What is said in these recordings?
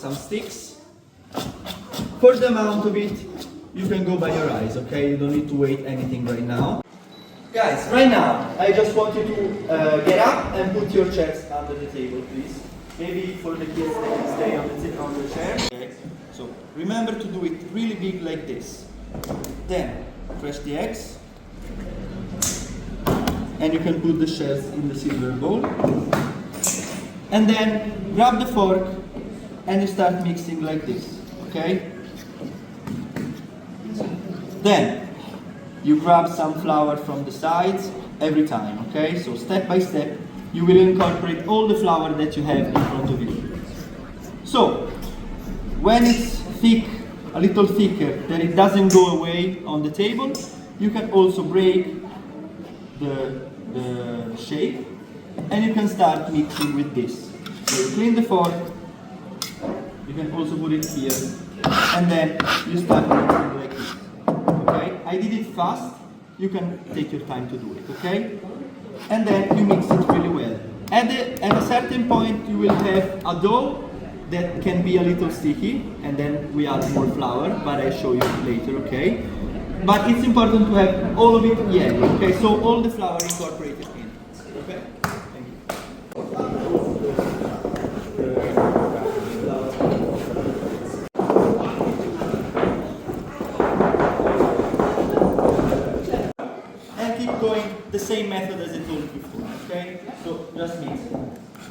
some sticks. For the amount of it, you can go by your eyes, okay? You don't need to weigh anything right now. Guys, right now, I just want you to get up and put your chairs under the table, please. Maybe for the kids, they can stay on the chair. Okay. So remember to do it really big like this. Then crush the eggs, and you can put the shells in the silver bowl. And then grab the fork and you start mixing like this. Okay. Then you grab some flour from the sides every time. Okay. So step by step, you will incorporate all the flour that you have in front of you. So when it's thick, a little thicker, that it doesn't go away on the table, you can also break the shape and you can start mixing with this. So you clean the fork, you can also put it here, and then you start mixing like this. Okay? I did it fast, you can take your time to do it, okay? And then you mix it really well. At a certain point you will have a dough that can be a little sticky, and then we add more flour, but I'll show you later, okay? But it's important to have all of it yellow, okay? So all the flour incorporated in, okay? Thank you. And keep going the same method as I told you before, okay? So just mix it.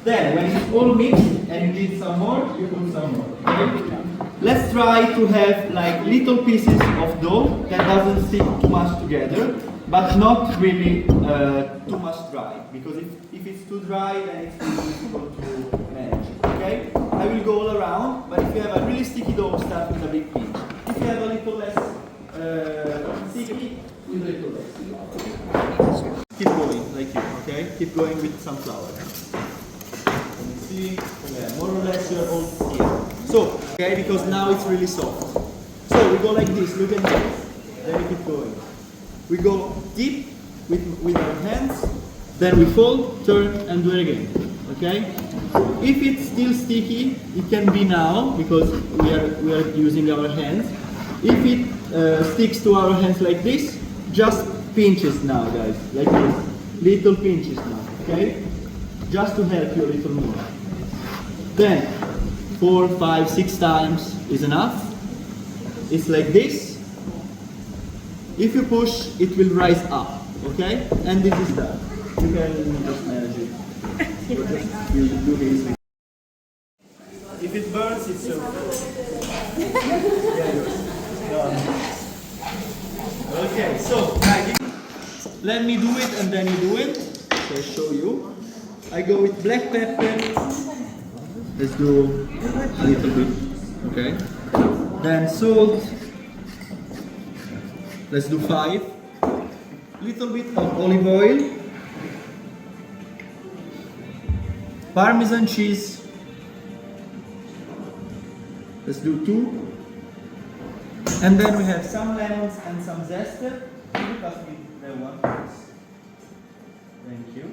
Then, when it's all mixed and you need some more, you put some more. Okay? Let's try to have like little pieces of dough that doesn't stick too much together, but not really too much dry. Because if it's too dry, then it's really difficult to manage. Okay? I will go all around, but if you have a really sticky dough, start with a big pinch. If you have a little less sticky, with a little less. Keep going like you. Okay? Keep going with some flour. Yeah, more or less you're all here. So, okay, because now it's really soft. So we go like this, look at this. Then we keep going. We go deep with our hands, then we fold, turn, and do it again. Okay? If it's still sticky, it can be now, because we are using our hands. If it sticks to our hands like this, just pinches now, guys. Like this. Little pinches now. Okay? Just to help you a little more. Then 4, 5, 6 times is enough. It's like this. If you push, it will rise up. Okay? And this is done. You can just manage it. So just you do this. If it burns, it's so. Okay, so let me do it and then you do it. So I show you. I go with black pepper. Let's do a little bit, okay? Then salt. Let's do 5. Little bit of olive oil. Parmesan cheese. Let's do 2. And then we have some lemons and some zester. Can you pass me that one, please? Thank you.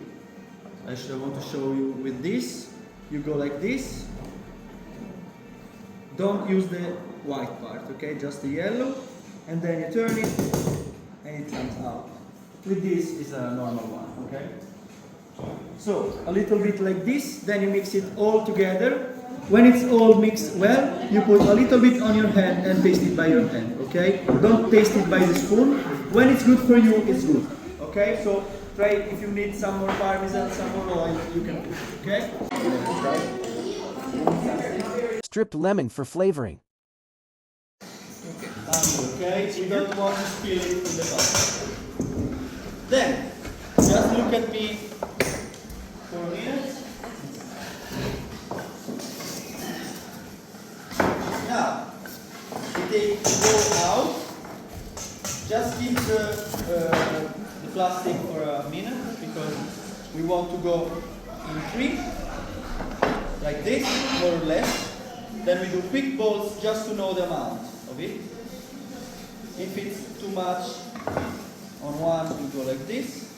I want to show you with this. You go like this. Don't use the white part, okay? Just the yellow. And then you turn it and it comes out. With this is a normal one, okay? So, a little bit like this, then you mix it all together. When it's all mixed well, you put a little bit on your hand and taste it by your hand, okay? Don't taste it by the spoon. When it's good for you, it's good, okay? So, try if you need some more parmesan, some more oil, you can put it, okay? Stripped lemon for flavoring. Okay, you don't want to spill it in the pot. Then, just look at me for a minute. Now, you take the dough out. Just keep the plastic for a minute because we want to go in 3, like this, more or less. Then we do quick balls just to know the amount of it. If it's too much on one, you go like this.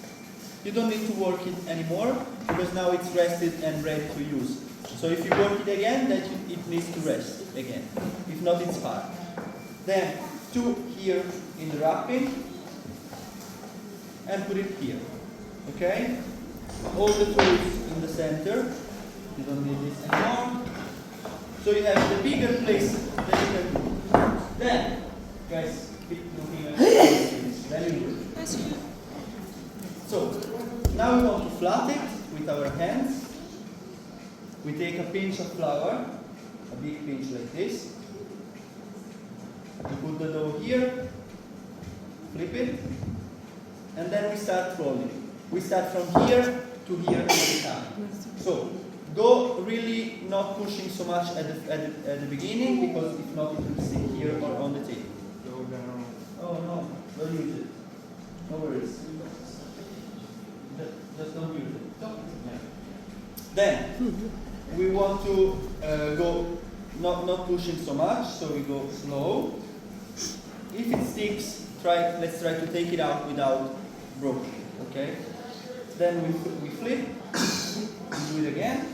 You don't need to work it anymore because now it's rested and ready to use. So if you work it again, then it needs to rest again. If not, it's hard. Then 2 here in the wrapping and put it here. Okay? All the tools in the center. You don't need this anymore. So you have the bigger place that you can do. Then, guys, keep looking at this. Very good. So, now we want to flat it with our hands. We take a pinch of flour, a big pinch like this. We put the dough here, flip it, and then we start rolling. We start from here to here every time. So, go really not pushing so much at the beginning, because if not it will stick here or on the table. Go down. Oh no, don't use it. No worries. Just don't use it. Yeah. Then we want to go not pushing so much, so we go slow. If it sticks, let's try to take it out without broken. Okay. Then we flip. We do it again.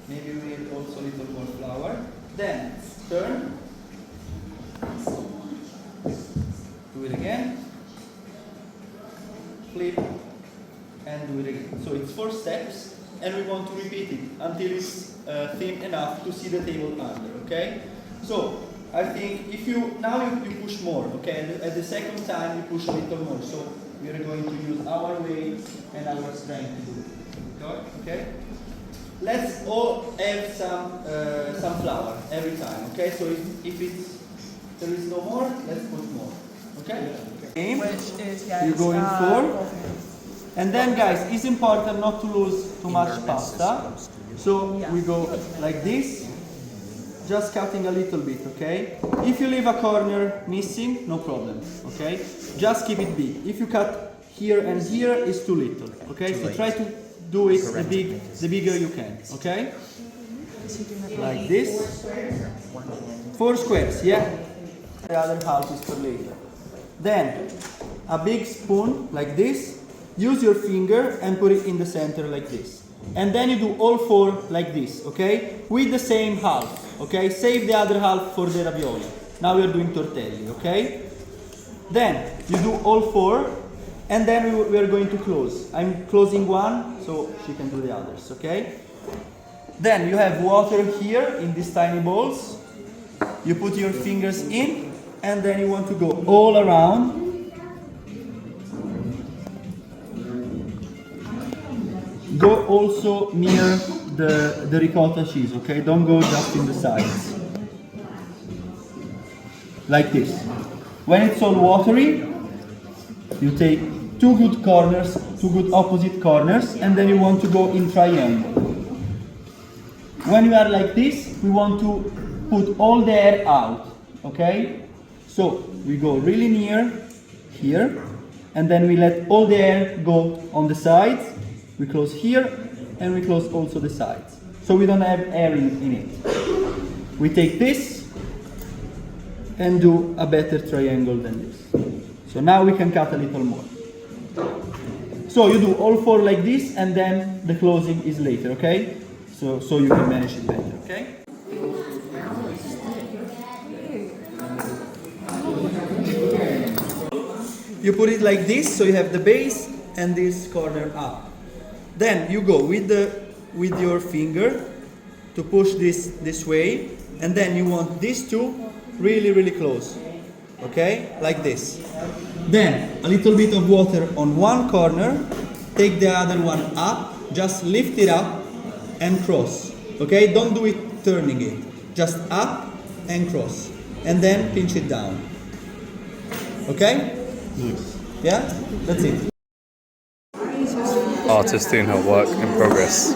Maybe we need also a little more flour. Then turn. Do it again. Flip. And do it again. So it's 4 steps, and we want to repeat it until it's thin enough to see the table under. Okay. So I think if you push more. Okay. At the second time you push a little more. So we are going to use our weight and our strength to do it. Okay. Let's all have some flour every time. Okay. So if there is no more, let's put more. Okay. Which is, yes, You go in 4. And then, guys, it's important not to lose too much pasta. So we go like this, just cutting a little bit, okay? If you leave a corner missing, no problem, okay? Just keep it big. If you cut here and here, it's too little, okay? So try to do it the bigger you can, okay? Like this. 4 squares, yeah? The other half is for later. Then, a big spoon like this. Use your finger and put it in the center like this. And then you do all 4 like this, okay? With the same half, okay? Save the other half for the ravioli. Now we are doing tortelli, okay? Then you do all 4, and then we are going to close. I'm closing one, so she can do the others, okay? Then you have water here in these tiny bowls. You put your fingers in, and then you want to go all around. Go also near the ricotta cheese, okay? Don't go just in the sides. Like this. When it's all watery, you take 2 good corners, 2 good opposite corners, and then you want to go in triangle. When you are like this, we want to put all the air out, okay? So we go really near here, and then we let all the air go on the sides. We close here, and we close also the sides. So we don't have air in it. We take this and do a better triangle than this. So now we can cut a little more. So you do all 4 like this, and then the closing is later, okay? So you can manage it better, okay? You put it like this, so you have the base and this corner up. Then you go with your finger to push this way, and then you want these 2 really close, okay, like this. Then a little bit of water on one corner, take the other one up, just lift it up and cross, okay? Don't do it turning it, just up and cross, and then pinch it down, okay? Yeah, that's it. Artist doing her work in progress.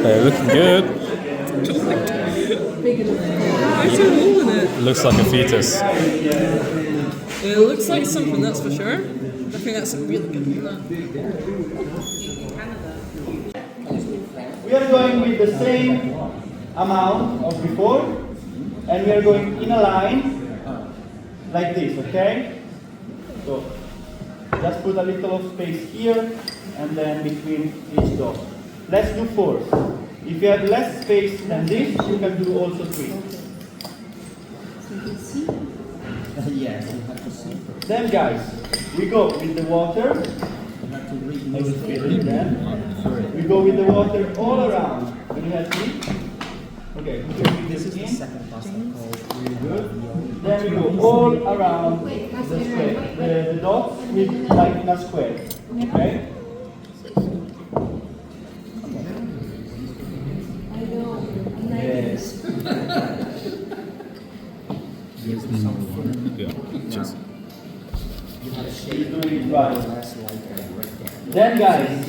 They're looking good. Looks like a fetus. It looks like something, that's for sure. I think that's really good. We are going with the same amount of before. and we are going in a line like this, okay? So just put a little of space here and then between each dot. Let's do 4. If you have less space than this, you can do also 3. Yes, you have to see. Then guys, we go with the water. You have to read I will fill it this. then. We go with the water all around. When you have 3. Okay, This is the second pasta called really good. Then we go all around the square, the dots with like in a square. Okay? Yes. Yeah. Just. He's doing it right. Then guys,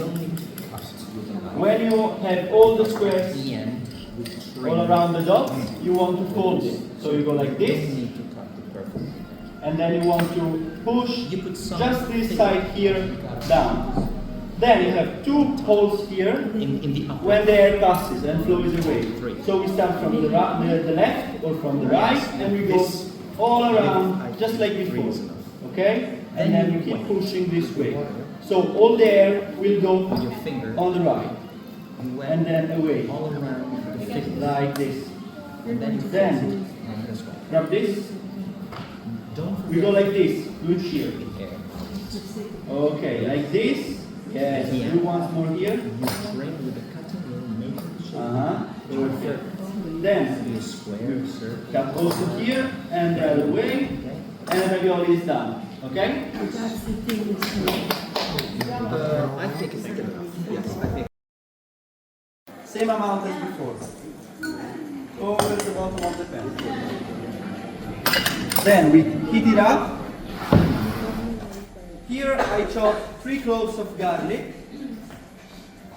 when you have all the squares all around the dots, you want to fold it. So you go like this, and then you want to push just this side here down. Then you have 2 holes here when the air passes and flows away. So we start from the left or from the right, and we go all around just like before. Okay? And then we keep pushing this way. So all the air will go on the right and then away like this. Then grab this. We go like this. Do it here. Okay, like this. Yes. Do once more here. Perfect. Then cut also here and the other way, and the ravioli is done. Okay? I think it's good enough. Yes, I think. Same amount as before. Over the bottom of the pan. Then we heat it up. Here I chop 3 cloves of garlic.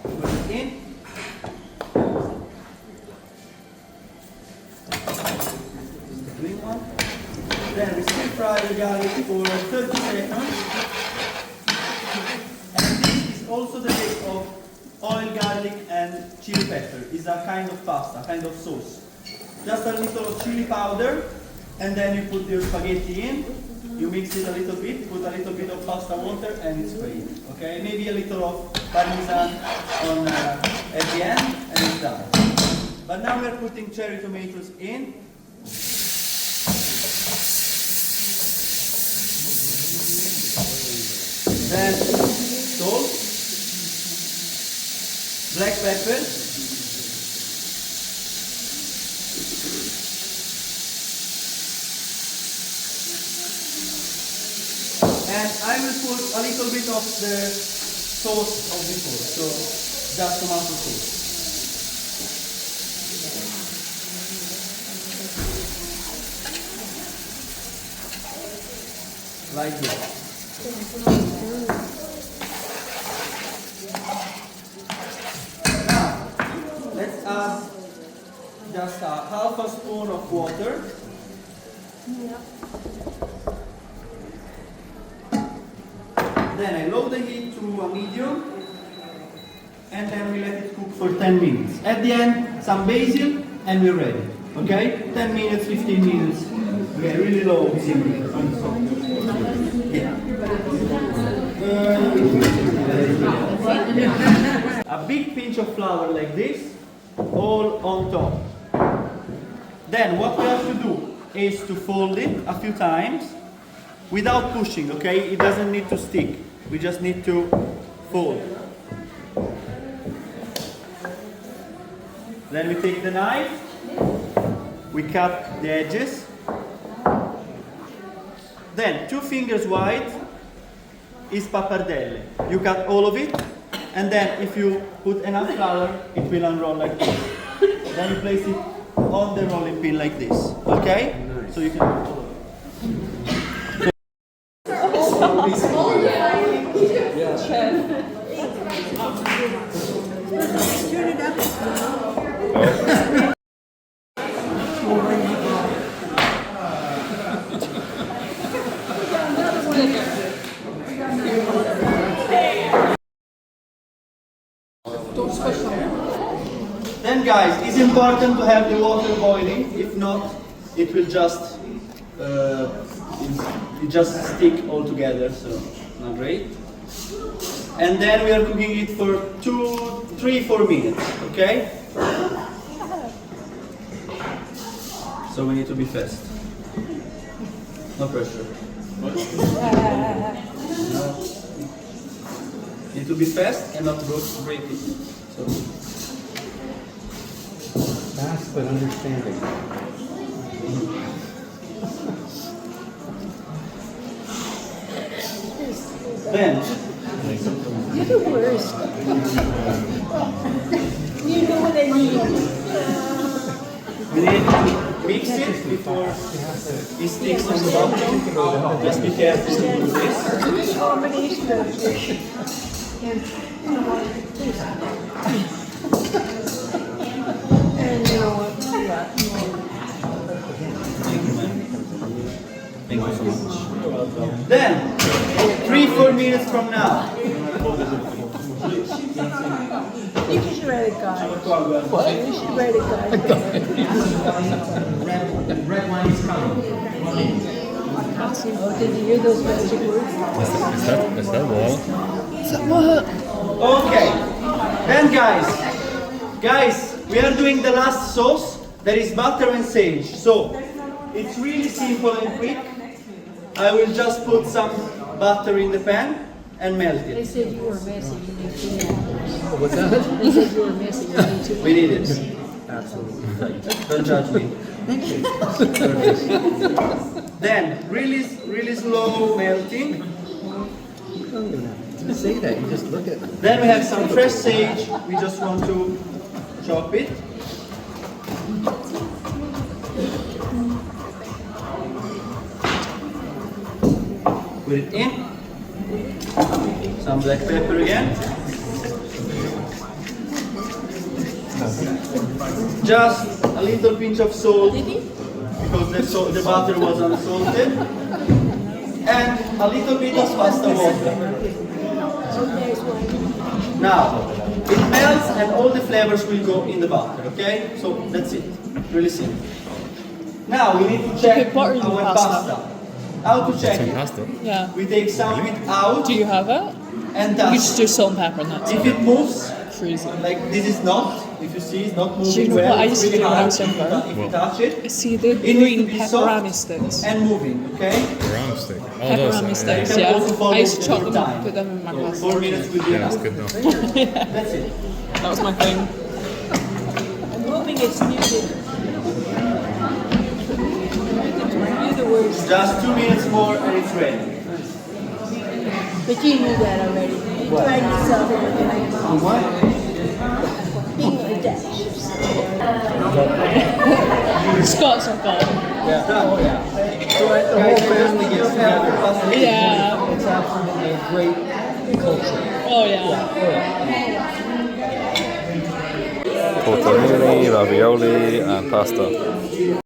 Put it in. Just the green one. Then we stir fry the garlic for 30 seconds. And this is also the base of oil, garlic and chili pepper. It's a kind of pasta, kind of sauce. Just a little of chili powder, and then you put your spaghetti in. You mix it a little bit, put a little bit of pasta water, and it's ready. Okay, maybe a little of parmesan on at the end, and it's done. But now we're putting cherry tomatoes in. Then salt, black pepper, and I will put a little bit of the sauce of before, so just tomato sauce. Like this. Now, let's add just a half a spoon of water. Then I lower the heat to a medium, and then we let it cook for 10 minutes. At the end, some basil, and we're ready. Okay? 10 minutes, 15 minutes. Okay, really low. Yeah. A big pinch of flour like this, all on top. Then what we have to do is to fold it a few times without pushing, okay? It doesn't need to stick. We just need to fold. Then we take the knife, we cut the edges. Then 2 fingers wide is pappardelle. You cut all of it, and then if you put enough flour, it will unroll like this. Then you place it on the rolling pin like this. Okay? So you can. Then guys, it's important to have the water boiling. If not, it will just it just stick all together, so not great. And then we are cooking it for 2, 3, 4 minutes, okay? So we need to be fast. No pressure. No. Need to be fast and not break it. So. Fast but understanding. Then You're the worst. You know what I mean. we need to mix it before it sticks on the bottom. Just be careful to do this. It's a combination of fish and Thank you so much. Then, 3-4 minutes from now. you should write a guide. What? You should write a guide. Red wine is coming. Oh, did you hear those magic words? Is that wall? Okay. Then guys, we are doing the last sauce. That is butter and sage. So, it's really simple and quick. I will just put some butter in the pan and melt They it. said you were messy. You need to What's that? They said you were messy. You need to We need it. Absolutely. Don't judge me. Thank you. Then, really slow melting. You don't even have to say that. You just look at it. Then we have some fresh sage. We just want to chop it. Put it in. Some black pepper again. Just a little pinch of salt because the butter was unsalted. And a little bit of pasta water. Now, it melts and all the flavors will go in the butter, okay? So that's it. Really simple. Now we need to check put butter in the our pasta. pasta. How to check Some it? pasta. Yeah. We take some of it out Do you have it? and You just touch. do salt and pepper and that's If it. it moves, Freezing. like this is not, if you see it's not Do you moving know well, what I it's used to really do when I hard was if you younger? if you touch it. See the It needs green to be soft pepperoni sticks. and moving, okay? Round stick. Oh, those. Pepperoni You sticks, can yeah. also follow I used to it chop over them up, time. put them in my So pasta. 4 minutes will be Yeah, that's enough. good enough. That's it. That was my thing. I'm hoping it's muted. You're the worst. Just 2 minutes more and it's ready. But you knew that already. You tried yourself and being a Dutch. Scots are gone. Yeah. Oh, yeah. So the whole family gets together. Yeah. It's absolutely a great culture. Oh yeah. Tortellini, ravioli, and pasta.